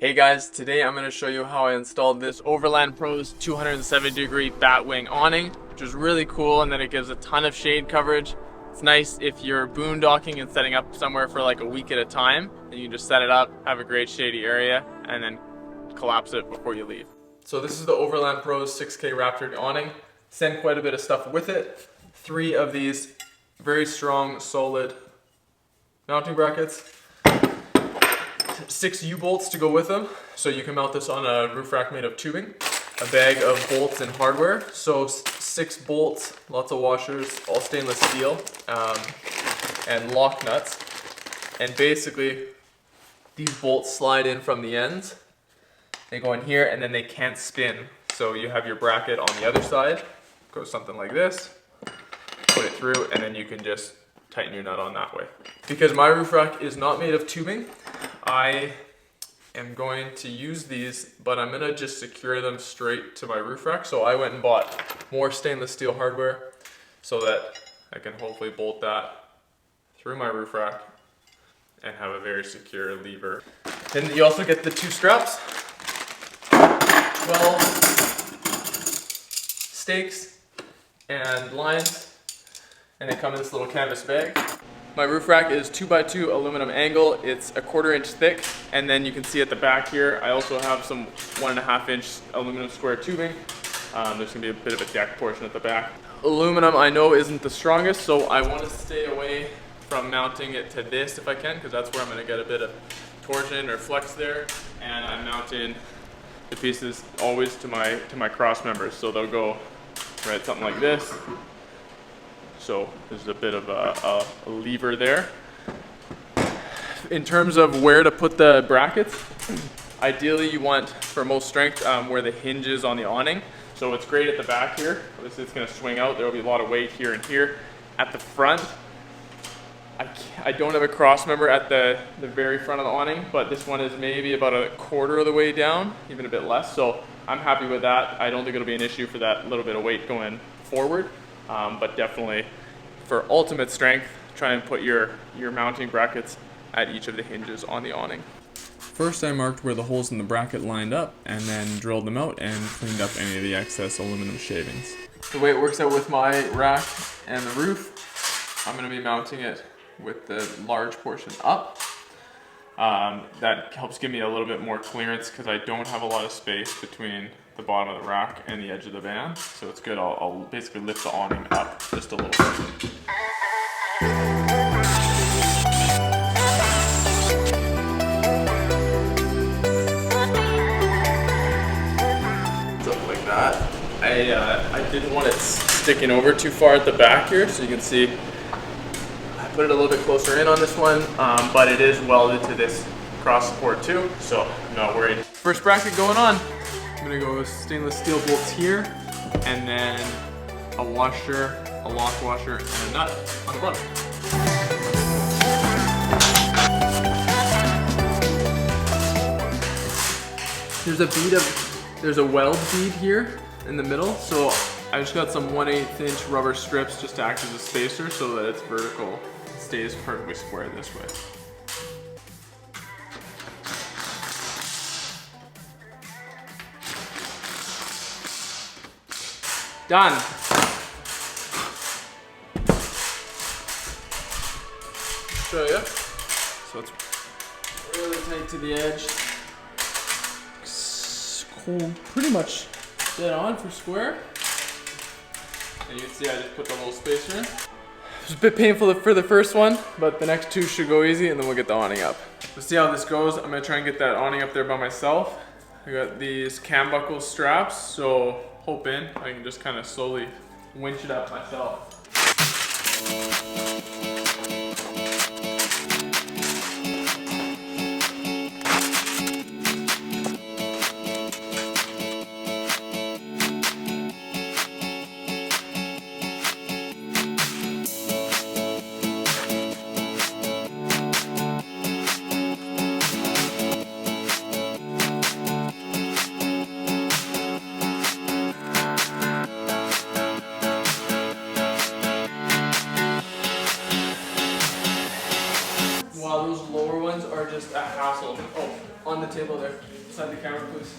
Hey guys, today I'm going to show you how I installed this Overland Pros 270-degree batwing awning, which is really cool, and then it gives a ton of shade coverage. It's nice if you're boondocking and setting up somewhere for like a week at a time, and you can just set it up, have a great shady area, and then collapse it before you leave. So this is the Overland Pros 6K Wraptor awning. Send quite a bit of stuff with it. 3 of these very strong, solid mounting brackets. 6 U-bolts to go with them, so you can mount this on a roof rack made of tubing. A bag of bolts and hardware, so 6 bolts, lots of washers, all stainless steel, and lock nuts. And basically, these bolts slide in from the ends. They go in here, and then they can't spin. So you have your bracket on the other side, goes something like this, put it through, and then you can just tighten your nut on that way. Because my roof rack is not made of tubing, I am going to use these, but I'm gonna just secure them straight to my roof rack. So I went and bought more stainless steel hardware so that I can hopefully bolt that through my roof rack and have a very secure lever. Then you also get the 2 straps, 12 stakes and lines, and they come in this little canvas bag. My roof rack is 2x2 aluminum angle. It's a 1/4 inch thick, and then you can see at the back here, I also have some 1.5 inch aluminum square tubing. There's gonna be a bit of a deck portion at the back. Aluminum I know isn't the strongest, so I want to stay away from mounting it to this if I can, because that's where I'm gonna get a bit of torsion or flex there. And I'm mounting the pieces always to my cross members, so they'll go right something like this. So there's a bit of a lever there. In terms of where to put the brackets, ideally you want, for most strength, where the hinge is on the awning. So it's great at the back here. Obviously it's going to swing out. There will be a lot of weight here and here. At the front, I don't have a cross member at the very front of the awning, but this one is maybe about a 1/4 of the way down, even a bit less. So I'm happy with that. I don't think it'll be an issue for that little bit of weight going forward. But definitely for ultimate strength, try and put your mounting brackets at each of the hinges on the awning. First I marked where the holes in the bracket lined up and then drilled them out and cleaned up any of the excess aluminum shavings. The way it works out with my rack and the roof, I'm going to be mounting it with the large portion up. That helps give me a little bit more clearance because I don't have a lot of space between the bottom of the rack and the edge of the band. So it's good, I'll basically lift the awning up just a little bit. Something like that. I didn't want it sticking over too far at the back here, so you can see I put it a little bit closer in on this one, but it is welded to this cross support too, so I'm not worried. First bracket going on. I'm gonna go with stainless steel bolts here, and then a washer, a lock washer, and a nut on the bottom. There's a weld bead here in the middle, so I just got some 1/8 inch rubber strips just to act as a spacer so that it's vertical. It stays perfectly square this way. Done. Show you. So it's really tight to the edge. Cool. Pretty much dead on for square. And you can see I just put the little spacer in. It was a bit painful for the first one, but the next 2 should go easy, and then we'll get the awning up. We'll see how this goes. I'm gonna try and get that awning up there by myself. I got these cam buckle straps, so hoping I can just kind of slowly winch it up myself. the table there, beside the camera, please.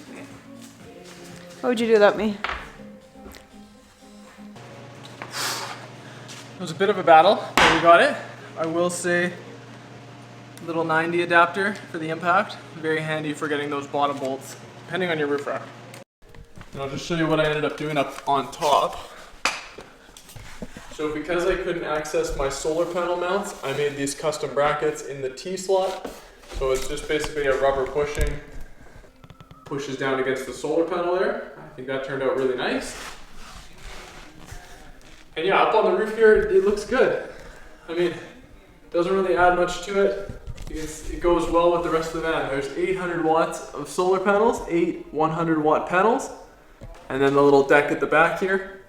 What would you do without me? It was a bit of a battle, but we got it. I will say, little 90 adapter for the impact. Very handy for getting those bottom bolts, depending on your roof rack. And I'll just show you what I ended up doing up on top. So because I couldn't access my solar panel mounts, I made these custom brackets in the T-slot. So it's just basically a rubber bushing, pushes down against the solar panel there. I think that turned out really nice. And yeah, up on the roof here, it looks good. I mean, doesn't really add much to it. It goes well with the rest of the van. There's 800 watts of solar panels, 8 100-watt panels, and then the little deck at the back here.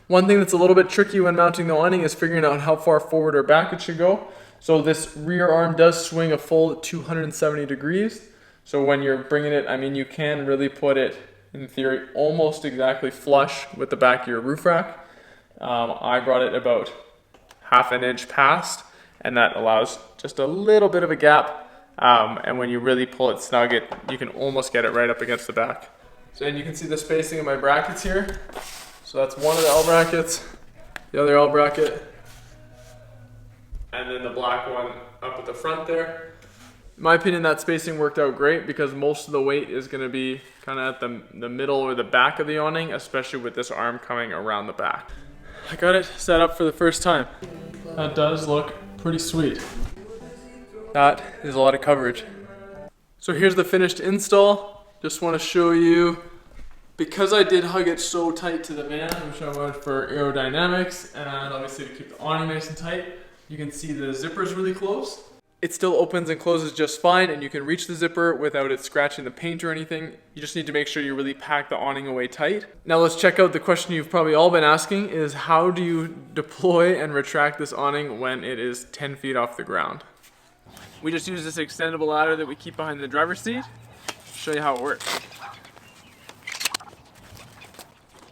One thing that's a little bit tricky when mounting the awning is figuring out how far forward or back it should go. So this rear arm does swing a full 270 degrees. So when you're bringing it, I mean, you can really put it, in theory, almost exactly flush with the back of your roof rack. I brought it about half an inch past, and that allows just a little bit of a gap. And when you really pull it snug, you can almost get it right up against the back. So then you can see the spacing of my brackets here. So that's one of the L brackets, the other L bracket, and then the black one up at the front there. In my opinion, that spacing worked out great because most of the weight is going to be kind of at the middle or the back of the awning, especially with this arm coming around the back. I got it set up for the first time. That does look pretty sweet. That is a lot of coverage. So here's the finished install. Just want to show you, because I did hug it so tight to the van, which I wanted for aerodynamics and obviously to keep the awning nice and tight, you can see the zipper's really close. It still opens and closes just fine, and you can reach the zipper without it scratching the paint or anything. You just need to make sure you really pack the awning away tight. Now let's check out the question you've probably all been asking is how do you deploy and retract this awning when it is 10 feet off the ground? We just use this extendable ladder that we keep behind the driver's seat. I'll show you how it works.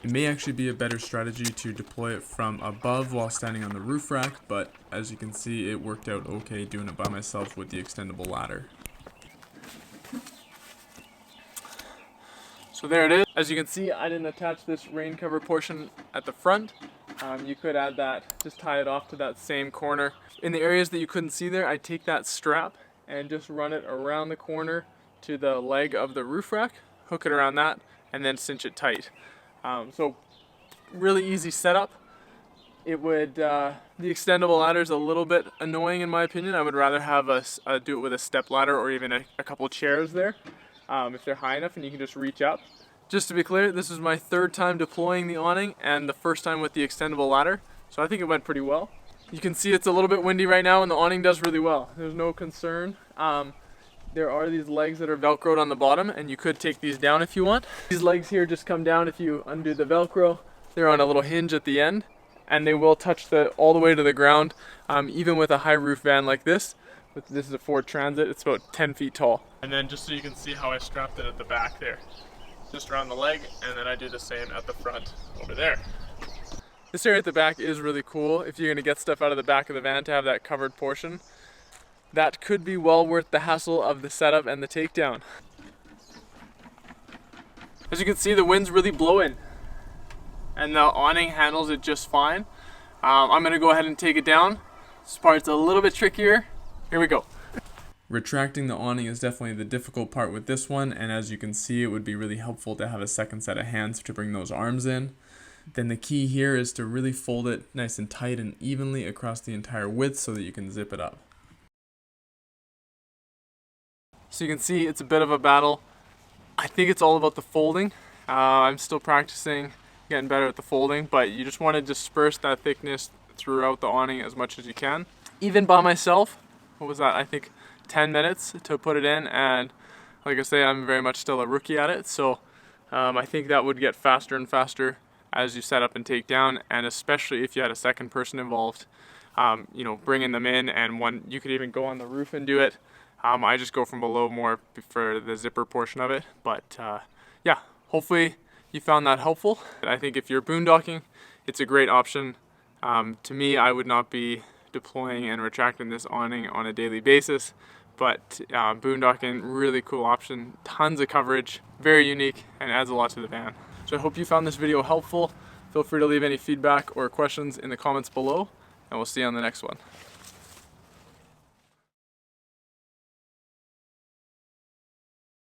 It may actually be a better strategy to deploy it from above while standing on the roof rack, but as you can see, it worked out okay doing it by myself with the extendable ladder. So there it is. As you can see, I didn't attach this rain cover portion at the front. You could add that, just tie it off to that same corner. In the areas that you couldn't see there, I take that strap and just run it around the corner to the leg of the roof rack, hook it around that, and then cinch it tight. So really easy setup. It would, the extendable ladder is a little bit annoying in my opinion. I would rather have do it with a step ladder or even a couple chairs there if they're high enough and you can just reach up. Just to be clear, this is my third time deploying the awning and the first time with the extendable ladder. So I think it went pretty well. You can see it's a little bit windy right now and the awning does really well. There's no concern. There are these legs that are velcroed on the bottom and you could take these down if you want. These legs here just come down if you undo the velcro. They're on a little hinge at the end and they will touch all the way to the ground, even with a high roof van like this. This is a Ford Transit, it's about 10 feet tall. And then just so you can see how I strapped it at the back there. Just around the leg, and then I do the same at the front over there. This area at the back is really cool if you're gonna get stuff out of the back of the van to have that covered portion. That could be well worth the hassle of the setup and the takedown. As you can see, the wind's really blowing and the awning handles it just fine. I'm gonna go ahead and take it down. This part's a little bit trickier. Here we go. Retracting the awning is definitely the difficult part with this one, and as you can see, it would be really helpful to have a second set of hands to bring those arms in. Then the key here is to really fold it nice and tight and evenly across the entire width so that you can zip it up. So you can see it's a bit of a battle. I think it's all about the folding. I'm still practicing getting better at the folding, but you just want to disperse that thickness throughout the awning as much as you can. Even by myself, what was that? I think 10 minutes to put it in, and like I say, I'm very much still a rookie at it, so I think that would get faster and faster as you set up and take down, and especially if you had a second person involved, you know, bringing them in, and you could even go on the roof and do it. I just go from below more for the zipper portion of it, but yeah, hopefully you found that helpful. I think if you're boondocking, it's a great option. To me, I would not be deploying and retracting this awning on a daily basis, but boondocking, really cool option, tons of coverage, very unique, and adds a lot to the van. So I hope you found this video helpful. Feel free to leave any feedback or questions in the comments below, and we'll see you on the next one.